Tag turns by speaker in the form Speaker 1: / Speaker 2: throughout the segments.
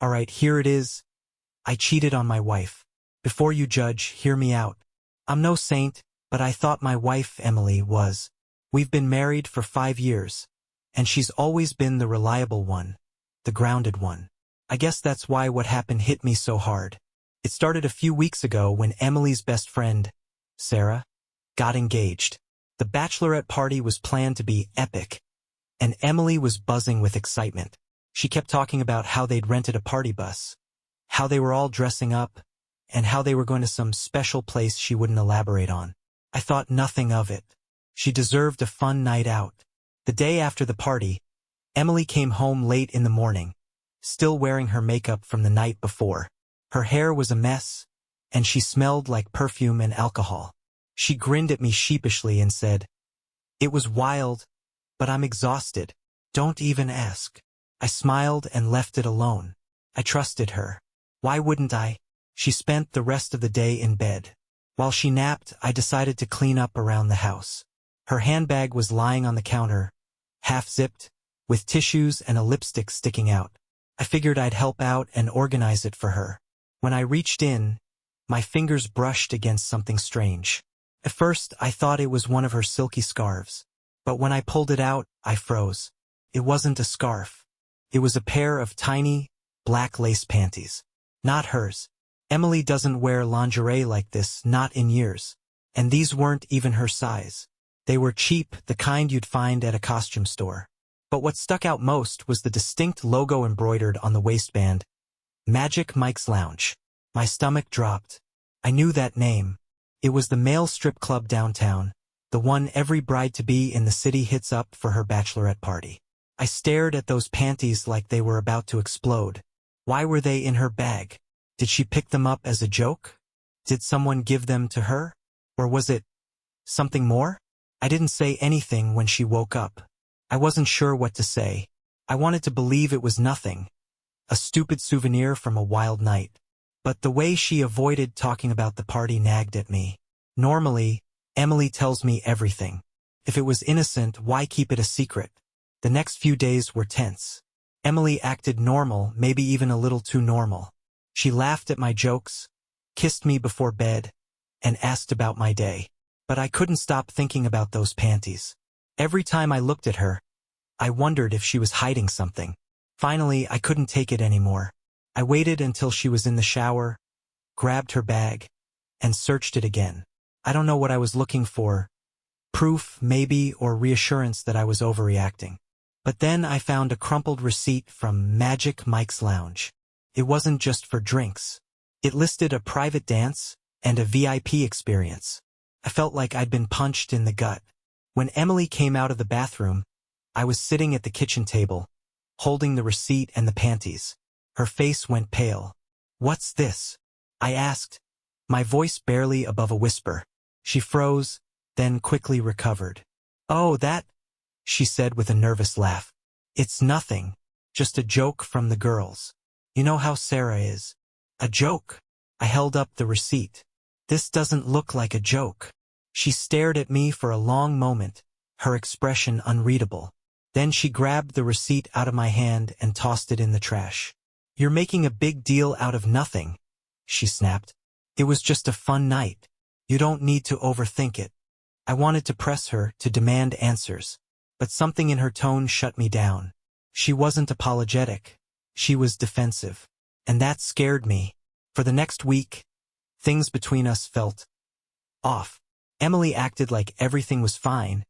Speaker 1: Alright, here it is. I cheated on my wife. Before you judge, hear me out. I'm no saint, but I thought my wife, Emily, was. We've been married for 5 years, and she's always been the reliable one, the grounded one. I guess that's why what happened hit me so hard. It started a few weeks ago when Emily's best friend, Sarah, got engaged. The bachelorette party was planned to be epic, and Emily was buzzing with excitement. She kept talking about how they'd rented a party bus, how they were all dressing up, and how they were going to some special place she wouldn't elaborate on. I thought nothing of it. She deserved a fun night out. The day after the party, Emily came home late in the morning, still wearing her makeup from the night before. Her hair was a mess, and she smelled like perfume and alcohol. She grinned at me sheepishly and said, "It was wild, but I'm exhausted. Don't even ask." I smiled and left it alone. I trusted her. Why wouldn't I? She spent the rest of the day in bed. While she napped, I decided to clean up around the house. Her handbag was lying on the counter, half-zipped, with tissues and a lipstick sticking out. I figured I'd help out and organize it for her. When I reached in, my fingers brushed against something strange. At first, I thought it was one of her silky scarves. But when I pulled it out, I froze. It wasn't a scarf. It was a pair of tiny, black lace panties. Not hers. Emily doesn't wear lingerie like this, not in years. And these weren't even her size. They were cheap, the kind you'd find at a costume store. But what stuck out most was the distinct logo embroidered on the waistband, Magic Mike's Lounge. My stomach dropped. I knew that name. It was the male strip club downtown, the one every bride-to-be in the city hits up for her bachelorette party. I stared at those panties like they were about to explode. Why were they in her bag? Did she pick them up as a joke? Did someone give them to her? Or was it something more? I didn't say anything when she woke up. I wasn't sure what to say. I wanted to believe it was nothing, a stupid souvenir from a wild night. But the way she avoided talking about the party nagged at me. Normally, Emily tells me everything. If it was innocent, why keep it a secret? The next few days were tense. Emily acted normal, maybe even a little too normal. She laughed at my jokes, kissed me before bed, and asked about my day. But I couldn't stop thinking about those panties. Every time I looked at her, I wondered if she was hiding something. Finally, I couldn't take it anymore. I waited until she was in the shower, grabbed her bag, and searched it again. I don't know what I was looking for. Proof, maybe, or reassurance that I was overreacting. But then I found a crumpled receipt from Magic Mike's Lounge. It wasn't just for drinks. It listed a private dance and a VIP experience. I felt like I'd been punched in the gut. When Emily came out of the bathroom, I was sitting at the kitchen table, holding the receipt and the panties. Her face went pale. "What's this?" I asked, my voice barely above a whisper. She froze, then quickly recovered. "Oh, that," she said with a nervous laugh. "It's nothing, just a joke from the girls. You know how Sarah is." "A joke?" I held up the receipt. "This doesn't look like a joke." She stared at me for a long moment, her expression unreadable. Then she grabbed the receipt out of my hand and tossed it in the trash. "You're making a big deal out of nothing," she snapped. "It was just a fun night. You don't need to overthink it." I wanted to press her, to demand answers, but something in her tone shut me down. She wasn't apologetic. She was defensive. And that scared me. For the next week, things between us felt off. Emily acted like everything was fine,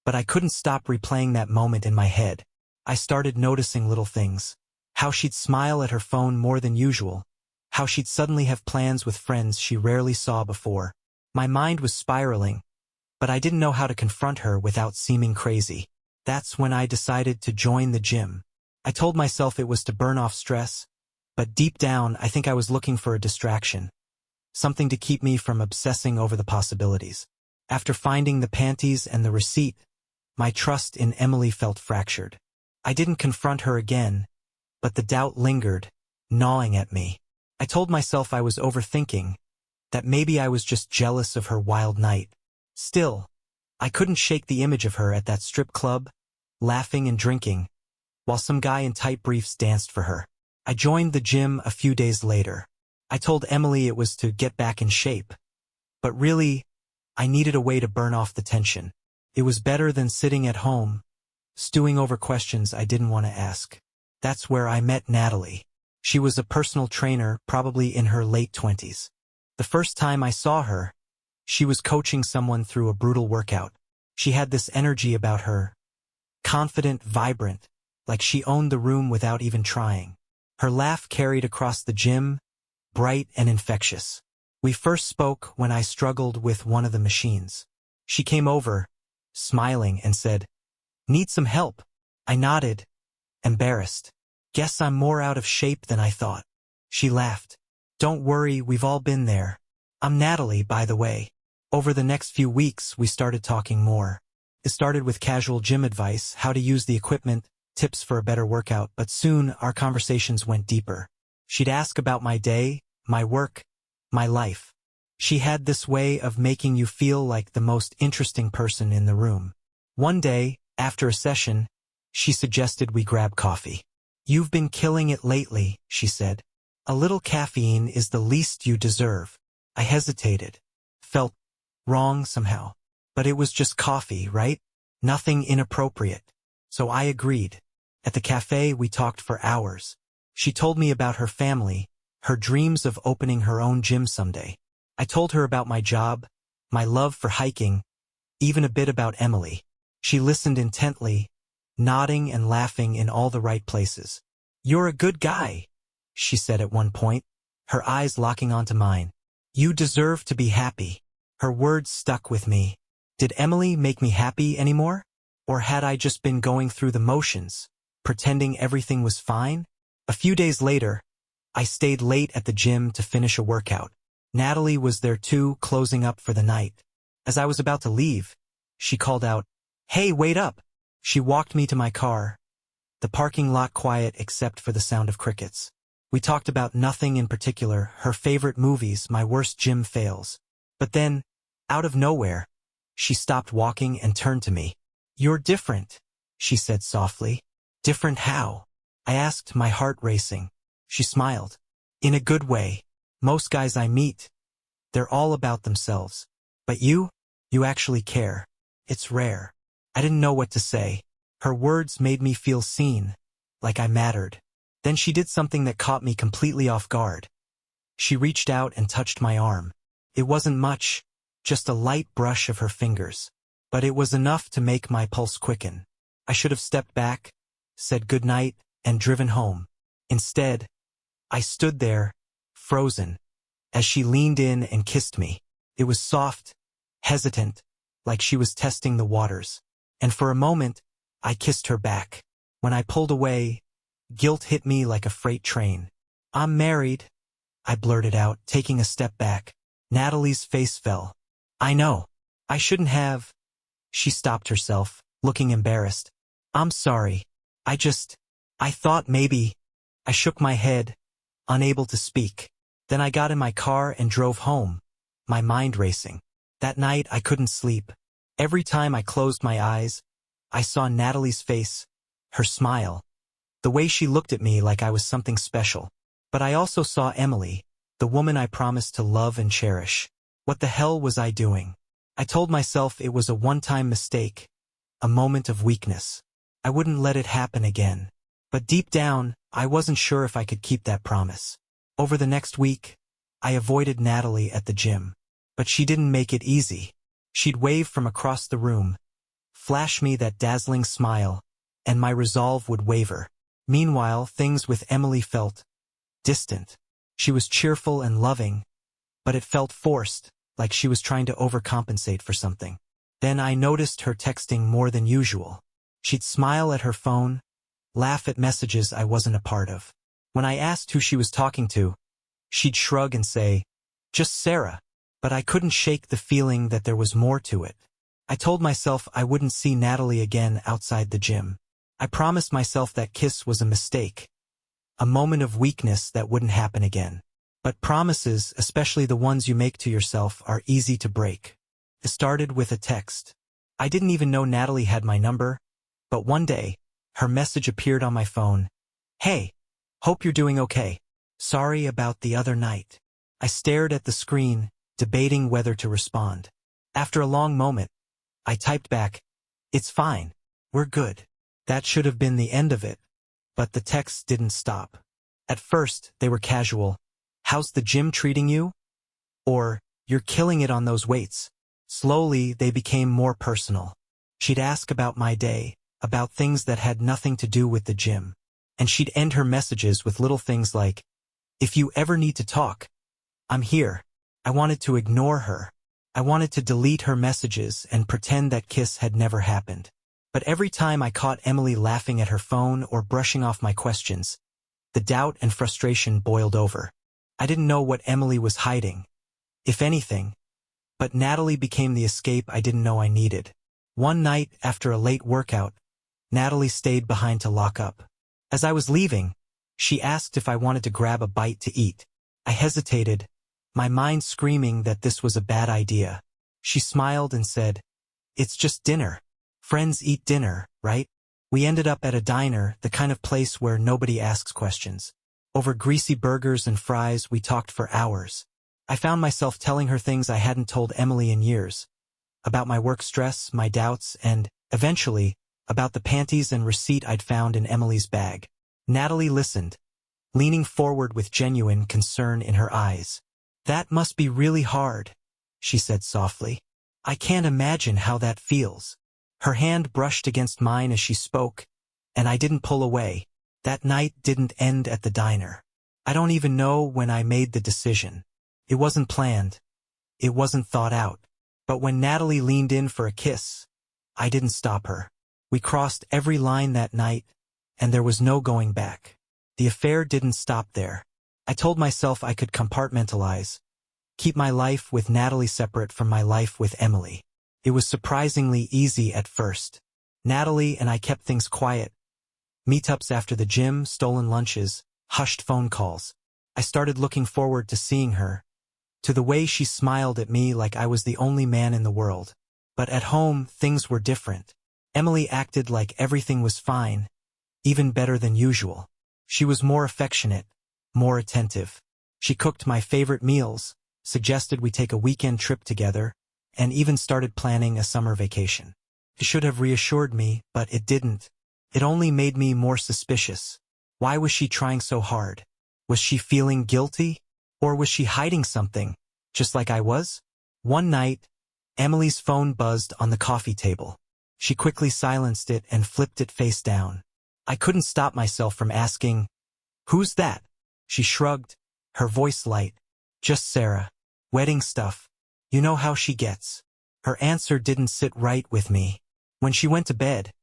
Speaker 1: but I couldn't stop replaying that moment in my head. I started noticing little things. How she'd smile at her phone more than usual. How she'd suddenly have plans with friends she rarely saw before. My mind was spiraling, but I didn't know how to confront her without seeming crazy. That's when I decided to join the gym. I told myself it was to burn off stress, but deep down I think I was looking for a distraction. Something to keep me from obsessing over the possibilities. After finding the panties and the receipt, my trust in Emily felt fractured. I didn't confront her again, but the doubt lingered, gnawing at me. I told myself I was overthinking, that maybe I was just jealous of her wild night. Still, I couldn't shake the image of her at that strip club, laughing and drinking, while some guy in tight briefs danced for her. I joined the gym a few days later. I told Emily it was to get back in shape. But really, I needed a way to burn off the tension. It was better than sitting at home, stewing over questions I didn't want to ask. That's where I met Natalie. She was a personal trainer, probably in her late 20s. The first time I saw her, she was coaching someone through a brutal workout. She had this energy about her, confident, vibrant, like she owned the room without even trying. Her laugh carried across the gym, bright and infectious. We first spoke when I struggled with one of the machines. She came over, smiling, and said, "Need some help?" I nodded, embarrassed. "Guess I'm more out of shape than I thought." She laughed. "Don't worry, we've all been there. I'm Natalie, by the way." Over the next few weeks, we started talking more. It started with casual gym advice, how to use the equipment, tips for a better workout, but soon our conversations went deeper. She'd ask about my day, my work, my life. She had this way of making you feel like the most interesting person in the room. One day, after a session, she suggested we grab coffee. "You've been killing it lately," she said. "A little caffeine is the least you deserve." I hesitated. Felt wrong somehow. But it was just coffee, right? Nothing inappropriate. So I agreed. At the cafe, we talked for hours. She told me about her family, her dreams of opening her own gym someday. I told her about my job, my love for hiking, even a bit about Emily. She listened intently, nodding and laughing in all the right places. "You're a good guy," she said at one point, her eyes locking onto mine. "You deserve to be happy." Her words stuck with me. Did Emily make me happy anymore? Or had I just been going through the motions, pretending everything was fine? A few days later, I stayed late at the gym to finish a workout. Natalie was there too, closing up for the night. As I was about to leave, she called out, "Hey, wait up!" She walked me to my car, the parking lot quiet except for the sound of crickets. We talked about nothing in particular, her favorite movies, my worst gym fails. But then, out of nowhere, she stopped walking and turned to me. "You're different," she said softly. "Different how?" I asked, my heart racing. She smiled. "In a good way. Most guys I meet, they're all about themselves. But you actually care. It's rare." I didn't know what to say. Her words made me feel seen, like I mattered. Then she did something that caught me completely off guard. She reached out and touched my arm. It wasn't much, just a light brush of her fingers. But it was enough to make my pulse quicken. I should have stepped back, said goodnight, and driven home. Instead, I stood there, frozen, as she leaned in and kissed me. It was soft, hesitant, like she was testing the waters. And for a moment, I kissed her back. When I pulled away, guilt hit me like a freight train. "I'm married," I blurted out, taking a step back. Natalie's face fell. "I know. I shouldn't have." She stopped herself, looking embarrassed. "I'm sorry. I thought maybe." I shook my head, unable to speak. Then I got in my car and drove home, my mind racing. That night I couldn't sleep. Every time I closed my eyes, I saw Natalie's face, her smile, the way she looked at me like I was something special. But I also saw Emily, the woman I promised to love and cherish. What the hell was I doing? I told myself it was a one-time mistake, a moment of weakness. I wouldn't let it happen again. But deep down, I wasn't sure if I could keep that promise. Over the next week, I avoided Natalie at the gym. But she didn't make it easy. She'd wave from across the room, flash me that dazzling smile, and my resolve would waver. Meanwhile, things with Emily felt distant. She was cheerful and loving, but it felt forced, like she was trying to overcompensate for something. Then I noticed her texting more than usual. She'd smile at her phone, laugh at messages I wasn't a part of. When I asked who she was talking to, she'd shrug and say, "Just Sarah." But I couldn't shake the feeling that there was more to it. I told myself I wouldn't see Natalie again outside the gym. I promised myself that kiss was a mistake, a moment of weakness that wouldn't happen again. But promises, especially the ones you make to yourself, are easy to break. It started with a text. I didn't even know Natalie had my number, but one day, her message appeared on my phone. "Hey, Hope you're doing okay. Sorry about the other night. I stared at the screen, debating whether to respond. After a long moment, I typed back, "It's fine. We're good." That should have been the end of it, but the texts didn't stop. At first, they were casual. "How's the gym treating you?" Or, "You're killing it on those weights." Slowly, they became more personal. She'd ask about my day, about things that had nothing to do with the gym. And she'd end her messages with little things like, "If you ever need to talk, I'm here." I wanted to ignore her. I wanted to delete her messages and pretend that kiss had never happened. But every time I caught Emily laughing at her phone or brushing off my questions, the doubt and frustration boiled over. I didn't know what Emily was hiding, if anything, but Natalie became the escape I didn't know I needed. One night, after a late workout, Natalie stayed behind to lock up. As I was leaving, she asked if I wanted to grab a bite to eat. I hesitated, my mind screaming that this was a bad idea. She smiled and said, "It's just dinner. Friends eat dinner, right?" We ended up at a diner, the kind of place where nobody asks questions. Over greasy burgers and fries, we talked for hours. I found myself telling her things I hadn't told Emily in years. About my work stress, my doubts, and, eventually, about the panties and receipt I'd found in Emily's bag. Natalie listened, leaning forward with genuine concern in her eyes. "That must be really hard," she said softly. "I can't imagine how that feels." Her hand brushed against mine as she spoke, and I didn't pull away. That night didn't end at the diner. I don't even know when I made the decision. It wasn't planned. It wasn't thought out. But when Natalie leaned in for a kiss, I didn't stop her. We crossed every line that night, and there was no going back. The affair didn't stop there. I told myself I could compartmentalize, keep my life with Natalie separate from my life with Emily. It was surprisingly easy at first. Natalie and I kept things quiet. Meetups after the gym, stolen lunches, hushed phone calls. I started looking forward to seeing her, to the way she smiled at me like I was the only man in the world. But at home, things were different. Emily acted like everything was fine, even better than usual. She was more affectionate, more attentive. She cooked my favorite meals, suggested we take a weekend trip together, and even started planning a summer vacation. It should have reassured me, but it didn't. It only made me more suspicious. Why was she trying so hard? Was she feeling guilty? Or was she hiding something, just like I was? One night, Emily's phone buzzed on the coffee table. She quickly silenced it and flipped it face down. I couldn't stop myself from asking, "Who's that?" She shrugged, her voice light. "Just Sarah. Wedding stuff. You know how she gets." Her answer didn't sit right with me. When she went to bed,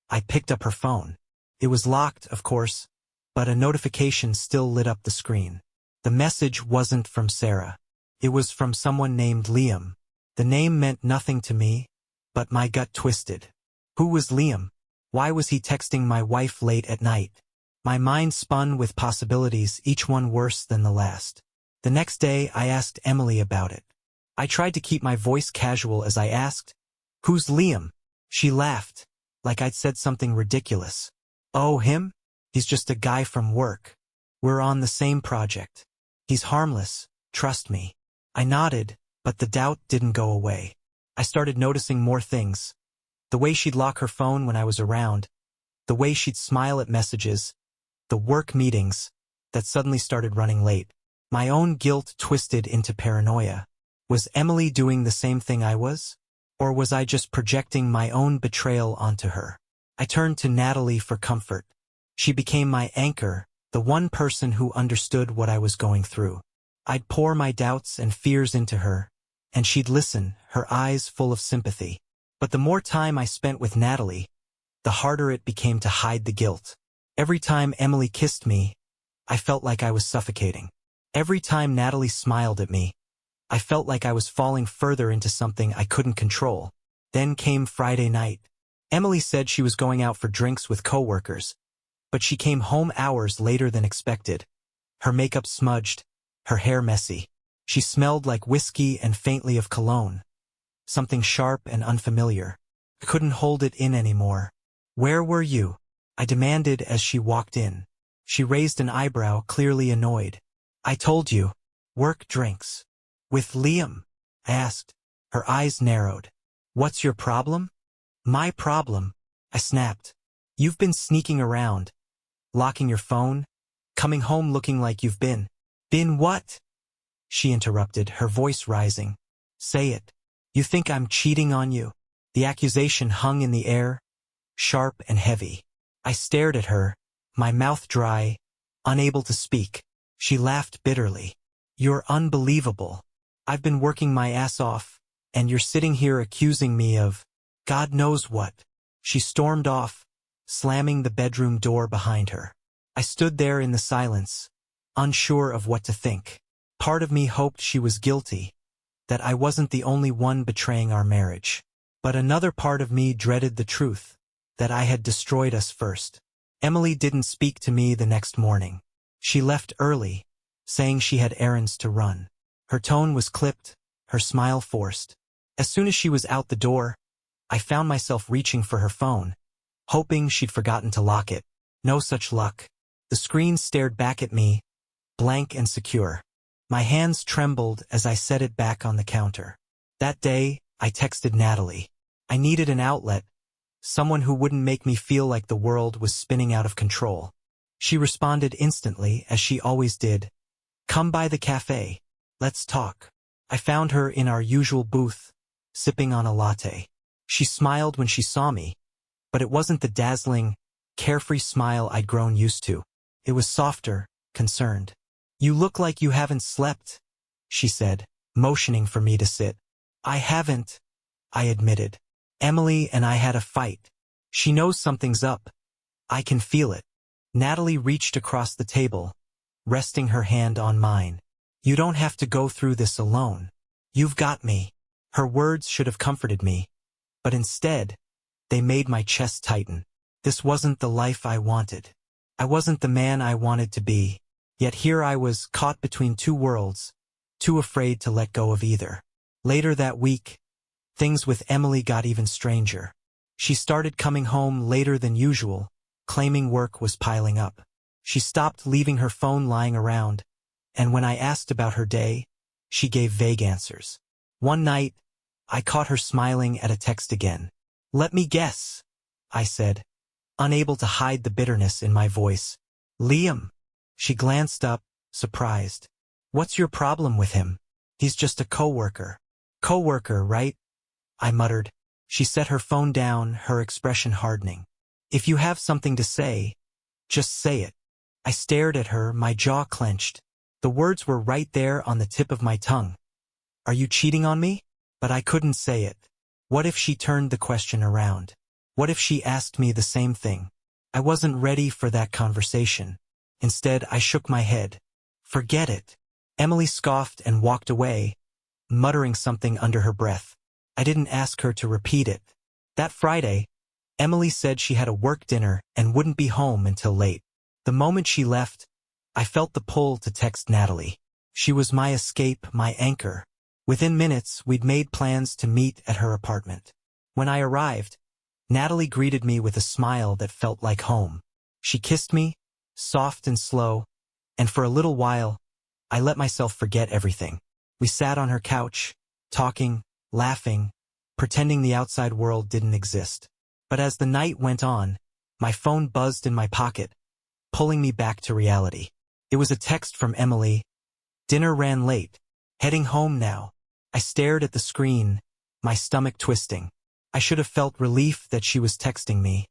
Speaker 1: I picked up her phone. It was locked, of course, but a notification still lit up the screen. The message wasn't from Sarah. It was from someone named Liam. The name meant nothing to me, but my gut twisted. Who was Liam? Why was he texting my wife late at night? My mind spun with possibilities, each one worse than the last. The next day, I asked Emily about it. I tried to keep my voice casual as I asked, "Who's Liam?" She laughed, like I'd said something ridiculous. "Oh, him? He's just a guy from work. We're on the same project. He's harmless, trust me." I nodded, but the doubt didn't go away. I started noticing more things. The way she'd lock her phone when I was around, the way she'd smile at messages, the work meetings that suddenly started running late. My own guilt twisted into paranoia. Was Emily doing the same thing I was? Or was I just projecting my own betrayal onto her? I turned to Natalie for comfort. She became my anchor, the one person who understood what I was going through. I'd pour my doubts and fears into her, and she'd listen, her eyes full of sympathy. But the more time I spent with Natalie, the harder it became to hide the guilt. Every time Emily kissed me, I felt like I was suffocating. Every time Natalie smiled at me, I felt like I was falling further into something I couldn't control. Then came Friday night. Emily said she was going out for drinks with coworkers, but she came home hours later than expected. Her makeup smudged, her hair messy. She smelled like whiskey and faintly of cologne. Something sharp and unfamiliar. I couldn't hold it in anymore. "Where were you?" I demanded as she walked in. She raised an eyebrow, clearly annoyed. I told you. Work drinks. With Liam? I asked. Her eyes narrowed. What's your problem? My problem, I snapped. You've been sneaking around, locking your phone, coming home looking like you've been. Been what? She interrupted, her voice rising. Say it. You think I'm cheating on you? The accusation hung in the air, sharp and heavy. I stared at her, my mouth dry, unable to speak. She laughed bitterly. You're unbelievable. I've been working my ass off, and you're sitting here accusing me of God knows what. She stormed off, slamming the bedroom door behind her. I stood there in the silence, unsure of what to think. Part of me hoped she was guilty, that I wasn't the only one betraying our marriage. But another part of me dreaded the truth, that I had destroyed us first. Emily didn't speak to me the next morning. She left early, saying she had errands to run. Her tone was clipped, her smile forced. As soon as she was out the door, I found myself reaching for her phone, hoping she'd forgotten to lock it. No such luck. The screen stared back at me, blank and secure. My hands trembled as I set it back on the counter. That day, I texted Natalie. I needed an outlet, someone who wouldn't make me feel like the world was spinning out of control. She responded instantly, as she always did. Come by the cafe. Let's talk. I found her in our usual booth, sipping on a latte. She smiled when she saw me, but it wasn't the dazzling, carefree smile I'd grown used to. It was softer, concerned. You look like you haven't slept, she said, motioning for me to sit. I haven't, I admitted. Emily and I had a fight. She knows something's up. I can feel it. Natalie reached across the table, resting her hand on mine. You don't have to go through this alone. You've got me. Her words should have comforted me, but instead, they made my chest tighten. This wasn't the life I wanted. I wasn't the man I wanted to be. Yet here I was, caught between two worlds, too afraid to let go of either. Later that week, things with Emily got even stranger. She started coming home later than usual, claiming work was piling up. She stopped leaving her phone lying around, and when I asked about her day, she gave vague answers. One night, I caught her smiling at a text again. Let me guess, I said, unable to hide the bitterness in my voice. Liam. She glanced up, surprised. What's your problem with him? He's just a coworker. Coworker, right? I muttered. She set her phone down, her expression hardening. If you have something to say, just say it. I stared at her, my jaw clenched. The words were right there on the tip of my tongue. Are you cheating on me? But I couldn't say it. What if she turned the question around? What if she asked me the same thing? I wasn't ready for that conversation. Instead, I shook my head. Forget it. Emily scoffed and walked away, muttering something under her breath. I didn't ask her to repeat it. That Friday, Emily said she had a work dinner and wouldn't be home until late. The moment she left, I felt the pull to text Natalie. She was my escape, my anchor. Within minutes, we'd made plans to meet at her apartment. When I arrived, Natalie greeted me with a smile that felt like home. She kissed me, soft and slow, and for a little while, I let myself forget everything. We sat on her couch, talking, laughing, pretending the outside world didn't exist. But as the night went on, my phone buzzed in my pocket, pulling me back to reality. It was a text from Emily. Dinner ran late. Heading home now. I stared at the screen, my stomach twisting. I should have felt relief that she was texting me,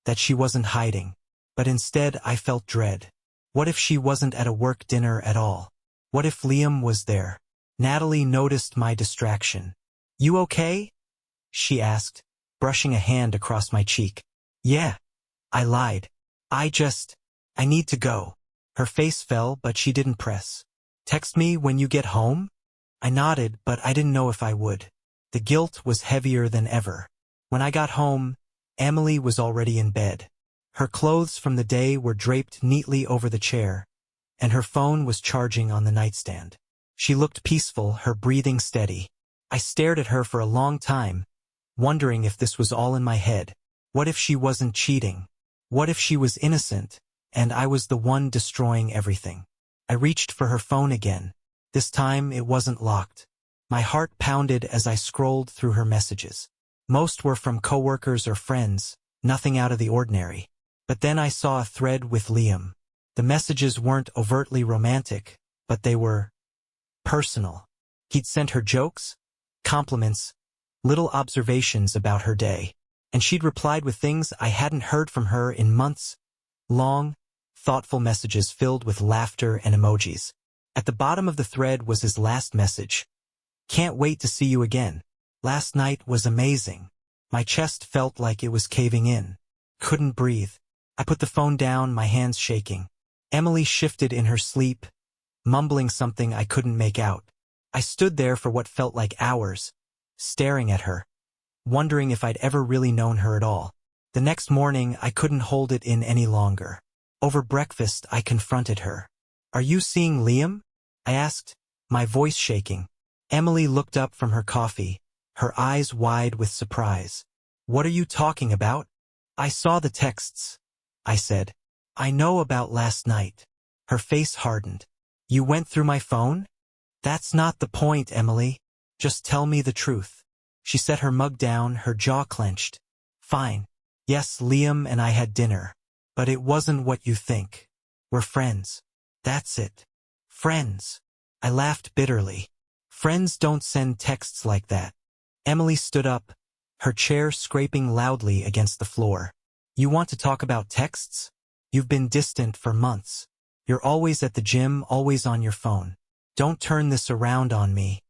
Speaker 1: that she wasn't hiding. But instead I felt dread. What if she wasn't at a work dinner at all? What if Liam was there? Natalie noticed my distraction. You okay? She asked, brushing a hand across my cheek. Yeah, I lied. I need to go. Her face fell, but she didn't press. Text me when you get home? I nodded, but I didn't know if I would. The guilt was heavier than ever. When I got home, Emily was already in bed. Her clothes from the day were draped neatly over the chair, and her phone was charging on the nightstand. She looked peaceful, her breathing steady. I stared at her for a long time, wondering if this was all in my head. What if she wasn't cheating? What if she was innocent, and I was the one destroying everything. I reached for her phone again. This time it wasn't locked. My heart pounded as I scrolled through her messages. Most were from coworkers or friends, nothing out of the ordinary. But then I saw a thread with Liam. The messages weren't overtly romantic, but they were personal. He'd sent her jokes, compliments, little observations about her day, and she'd replied with things I hadn't heard from her in months. Long, thoughtful messages filled with laughter and emojis. At the bottom of the thread was his last message. Can't wait to see you again. Last night was amazing. My chest felt like it was caving in. Couldn't breathe. I put the phone down, my hands shaking. Emily shifted in her sleep, mumbling something I couldn't make out. I stood there for what felt like hours, staring at her, wondering if I'd ever really known her at all. The next morning, I couldn't hold it in any longer. Over breakfast, I confronted her. "Are you seeing Liam?" I asked, my voice shaking. Emily looked up from her coffee, her eyes wide with surprise. "What are you talking about?" "I saw the texts," I said. "I know about last night." Her face hardened. "You went through my phone?" "That's not the point, Emily. Just tell me the truth." She set her mug down, her jaw clenched. "Fine. Yes, Liam and I had dinner. But it wasn't what you think. We're friends. That's it. Friends." I laughed bitterly. "Friends don't send texts like that." Emily stood up, her chair scraping loudly against the floor. "You want to talk about texts? You've been distant for months. You're always at the gym, always on your phone. Don't turn this around on me."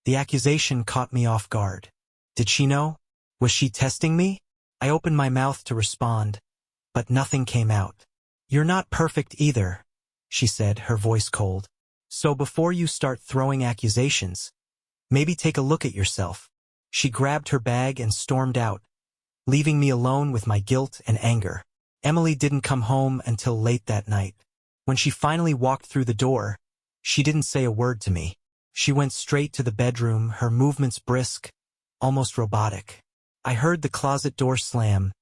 Speaker 1: The accusation caught me off guard. Did she know? Was she testing me? I opened my mouth to respond, but nothing came out. "You're not perfect either," she said, her voice cold. "So before you start throwing accusations, maybe take a look at yourself." She grabbed her bag and stormed out, leaving me alone with my guilt and anger. Emily didn't come home until late that night. When she finally walked through the door, she didn't say a word to me. She went straight to the bedroom, her movements brisk, almost robotic. I heard the closet door slam,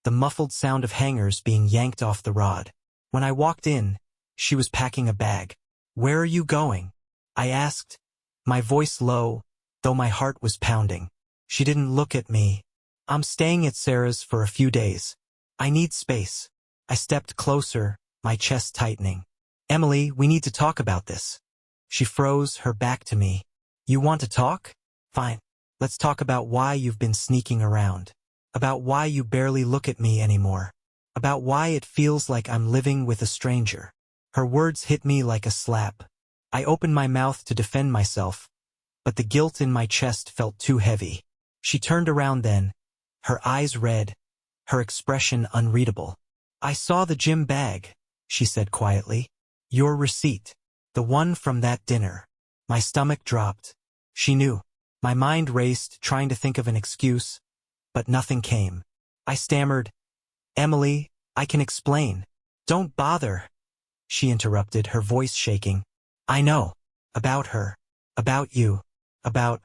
Speaker 1: the muffled sound of hangers being yanked off the rod. When I walked in, she was packing a bag. "Where are you going?" I asked, my voice low, though my heart was pounding. She didn't look at me. "I'm staying at Sarah's for a few days. I need space." I stepped closer, my chest tightening. "Emily, we need to talk about this." She froze, her back to me. "You want to talk? Fine. Let's talk about why you've been sneaking around. About why you barely look at me anymore. About why it feels like I'm living with a stranger." Her words hit me like a slap. I opened my mouth to defend myself, but the guilt in my chest felt too heavy. She turned around then, her eyes red, her expression unreadable. "I saw the gym bag," she said quietly. "Your receipt. The one from that dinner." My stomach dropped. She knew. My mind raced, trying to think of an excuse, but nothing came. I stammered, "Emily, I can explain." "Don't bother," she interrupted, her voice shaking. "I know. About her. About you. About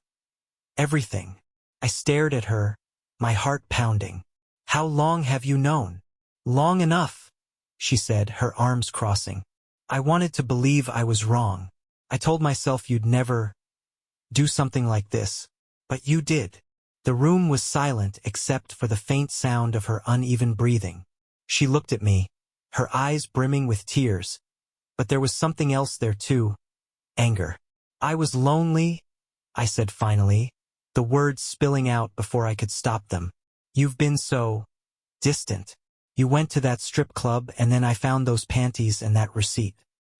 Speaker 1: everything." I stared at her, my heart pounding. "How long have you known?" "Long enough," she said, her arms crossing. I wanted to believe I was wrong. I told myself you'd never do something like this. But you did. The room was silent except for the faint sound of her uneven breathing. She looked at me, her eyes brimming with tears. But there was something else there too. Anger. "I was lonely," I said finally, the words spilling out before I could stop them. "You've been so distant. You went to that strip club and then I found those panties and that receipt.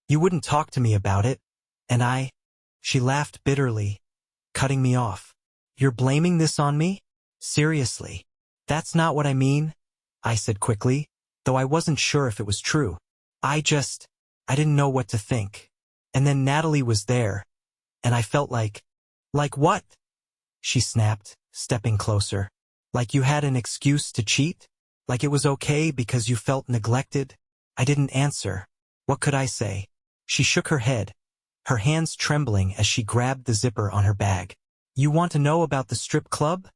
Speaker 1: You wouldn't talk to me about it. And She laughed bitterly, cutting me off. "You're blaming this on me? Seriously. That's not what I mean," I said quickly, though I wasn't sure if it was true. I didn't know what to think. And then Natalie was there, and I felt like what?" she snapped, stepping closer. "Like you had an excuse to cheat? Like it was okay because you felt neglected?" I didn't answer. What could I say? She shook her head, her hands trembling as she grabbed the zipper on her bag. "You want to know about the strip club?"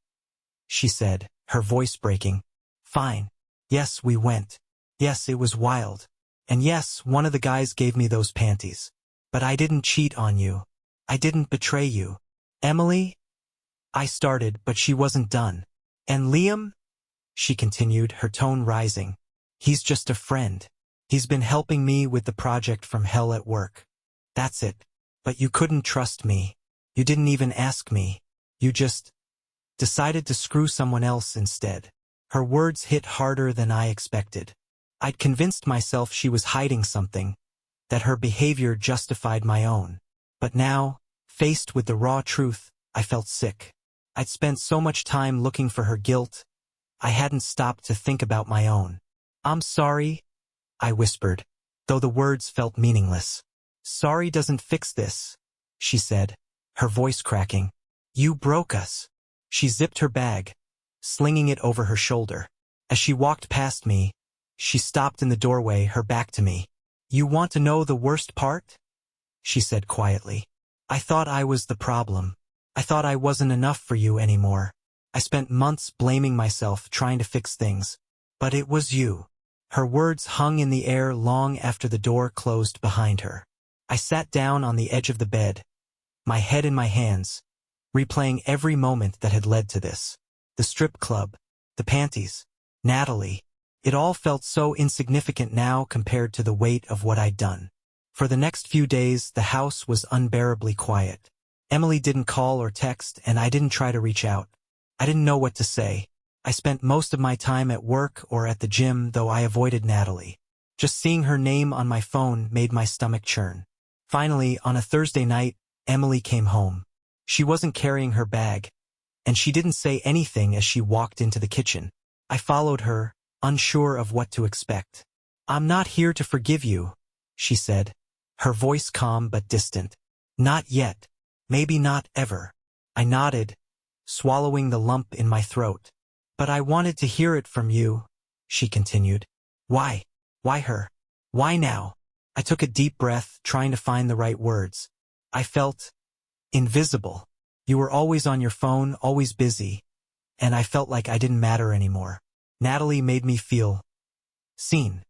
Speaker 1: she said, her voice breaking. "Fine. Yes, we went. Yes, it was wild. And yes, one of the guys gave me those panties. But I didn't cheat on you. I didn't betray you. Emily? I started, but she wasn't done. And Liam? She continued, her tone rising. He's just a friend. He's been helping me with the project from hell at work. That's it. But you couldn't trust me. You didn't even ask me. You just decided to screw someone else instead. Her words hit harder than I expected. I'd convinced myself she was hiding something, that her behavior justified my own. But now, faced with the raw truth, I felt sick. I'd spent so much time looking for her guilt, I hadn't stopped to think about my own. I'm sorry, I whispered, though the words felt meaningless. Sorry doesn't fix this, she said, her voice cracking. You broke us. She zipped her bag, slinging it over her shoulder. As she walked past me, she stopped in the doorway, her back to me. You want to know the worst part? She said quietly. I thought I was the problem. I thought I wasn't enough for you anymore. I spent months blaming myself, trying to fix things. But it was you. Her words hung in the air long after the door closed behind her. I sat down on the edge of the bed, my head in my hands, replaying every moment that had led to this. The strip club, the panties, Natalie. It all felt so insignificant now compared to the weight of what I'd done. For the next few days, the house was unbearably quiet. Emily didn't call or text, and I didn't try to reach out. I didn't know what to say. I spent most of my time at work or at the gym, though I avoided Natalie. Just seeing her name on my phone made my stomach churn. Finally, on a Thursday night, Emily came home. She wasn't carrying her bag, and she didn't say anything as she walked into the kitchen. I followed her, unsure of what to expect. I'm not here to forgive you, she said, her voice calm but distant. Not yet. Maybe not ever. I nodded, swallowing the lump in my throat. But I wanted to hear it from you, she continued. Why? Why her? Why now? I took a deep breath, trying to find the right words. I felt invisible. You were always on your phone, always busy, and I felt like I didn't matter anymore. Natalie made me feel seen.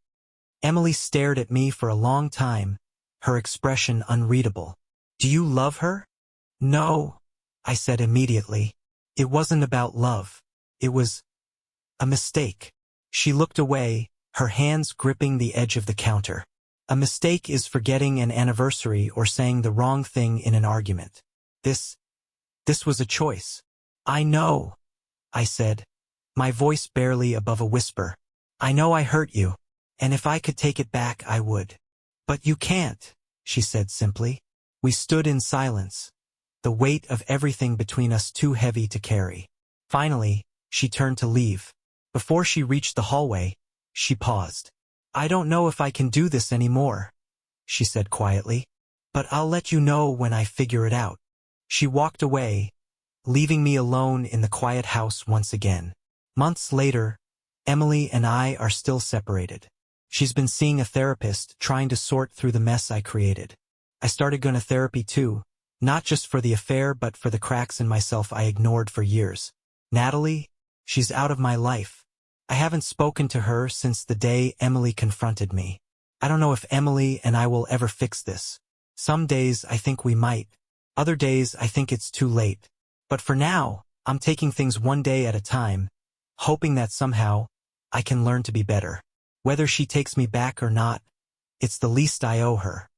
Speaker 1: Emily stared at me for a long time, her expression unreadable. Do you love her? No, I said immediately. It wasn't about love. It was a mistake. She looked away, her hands gripping the edge of the counter. A mistake is forgetting an anniversary or saying the wrong thing in an argument. This was a choice. I know, I said, my voice barely above a whisper. I know I hurt you, and if I could take it back, I would. But you can't, she said simply. We stood in silence, the weight of everything between us too heavy to carry. Finally, she turned to leave. Before she reached the hallway, she paused. I don't know if I can do this anymore, she said quietly, but I'll let you know when I figure it out. She walked away, leaving me alone in the quiet house once again. Months later, Emily and I are still separated. She's been seeing a therapist, trying to sort through the mess I created. I started going to therapy too, not just for the affair but for the cracks in myself I ignored for years. Natalie, she's out of my life. I haven't spoken to her since the day Emily confronted me. I don't know if Emily and I will ever fix this. Some days I think we might. Other days I think it's too late. But for now, I'm taking things one day at a time, hoping that somehow I can learn to be better. Whether she takes me back or not, it's the least I owe her.